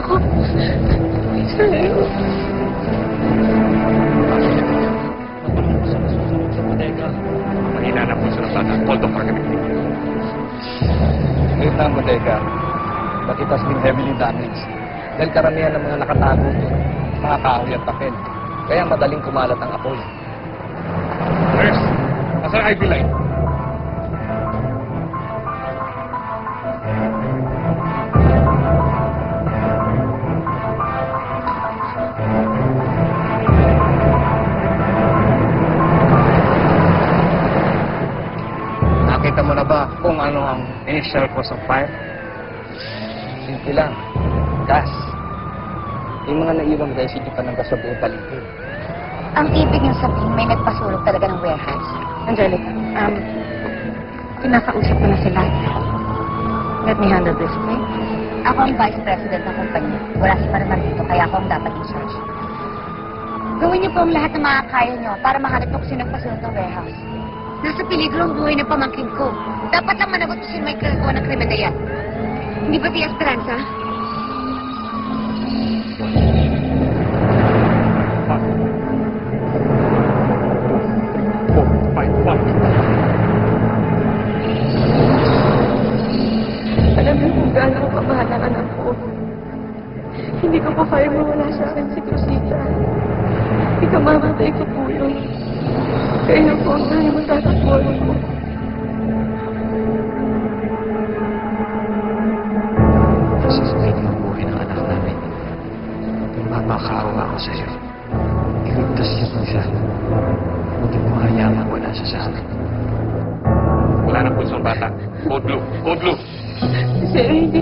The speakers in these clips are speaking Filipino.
ako. Sa'yo. Mahina na po sa bata. Hold on, Margaret. Ngayon na ang bodega, but it has been heavily damaged. Dahil karamihan ng mga nakatago doon, mga kahoy at papel. Kaya madaling kumalat ang apoy. Nurse, nasa IV line. Nakita mo na ba kung ano ang initial cause of fire? Simple lang. Gas. Yung mga naiwang residue pa ng gas sa buong paligid. Ang ibig niyong sabihin, may nagpasulog talaga ng warehouse. Angelica, kinakausap ko na sila. Let me handle this, okay? Ako ang vice president ng kumpanya. Wala si Marimar dito, kaya ako ang dapat in charge. Gawin niyo po ang lahat ng makakaya niyo para mahanap ko kung sino nagpasulog ng warehouse. Nasa peligro ang buhay ng pamangkin ko. Dapat lang managot kung sino may kagawa ng krimen na yan. Hindi ba di Esperanza? Alam niyo kung gaano ko kamahal ang anak ko. Hindi ko pa kaya mawala sa akin si Cruzita. Ikamamatay ko po yun. Kaya po ang dahil magtatakbuhan ko. Sasabihin ang buhay ng anak namin. Mapakaawa ako sa iyo. Iligtas niyo po siya. Huwag mo hayaan wala siya sa akin. Wala na pulso ang bata. Code blue. Code blue. Sir, hindi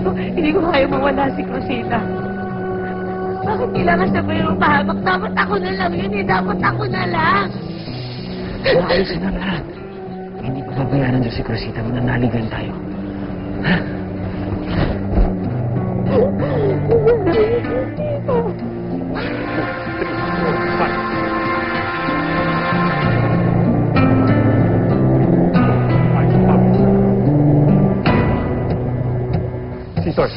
ko kaya mawala si Cruzita. Bakit kailangan sabay yung pahamak? Dapat ako na lang yun eh. Dapat ako na lang. Ayusin ang lahat. Hindi ko pabayaran doon si Cruzita. Mananaligan tayo. Ha? Sitor.